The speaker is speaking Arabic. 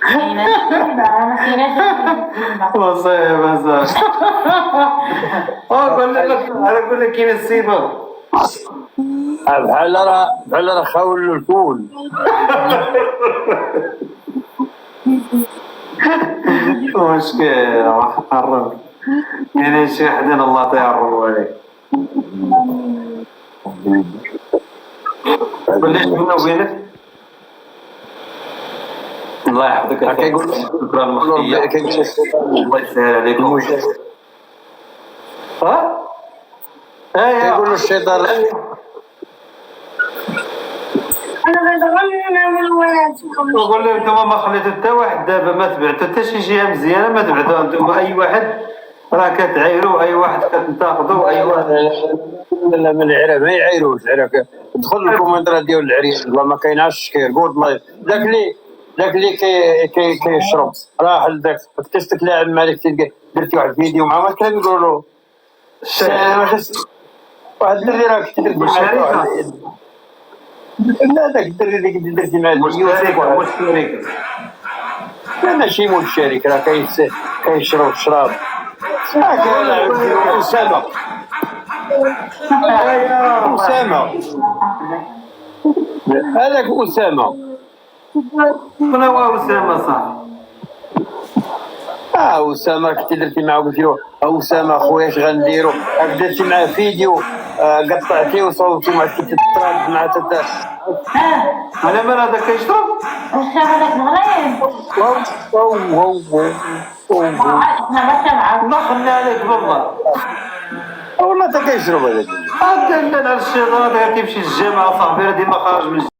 كاينة السيبة ما كايناش مصيبة صح. قول لك كاين السيبة. بحال راه خاول الفول. مشكل حرم. كاين شي وحدين الله تيعرضوا عليه. بلاش بينا وبينك. الله يحفظك. شكرا مخفية. الله يسهل عليكم. ها؟ كيقولوا الشيطان أنا غنغنى من ولادكم. نقول لهم انتم ما خليتوا حتى واحد دابا، ما تبعتوا حتى شي جهه مزيانه، ما تبعتوها انتم. اي واحد راه كتعايروا، اي واحد كتنتقدوا، اي واحد. لا من العراق ما يعايروش العراق. دخل الكومنتات ديال العريس والله ما كايناش كير جود لايف. داك اللي كيشرب راح لذاك اكتشفتك لاعب مالك درتي واحد الفيديو معاه ما كان يقولوا واحد الدري راه كنت درتي معاه. لا داك الدري اللي درتي معاه مشترك. لا ماشي مشترك، راه كيشرب الشراب. أسامة هذاك أسامة. شكون هو أسامة صاحبي؟ أسامة كنت درتي معاه قلت له أسامة خويا اش غنديرو، درتي معاه فيديو قطعتيه وصوتي مع تتراد مع على مال هذا كيشرب؟ واش هذاك مغرب؟ ما خلنا عليك والله. والله تا كيشرب هذاك. لا الشيطان هذا كيمشي للجامعة صاحبي، راه ديما خارج من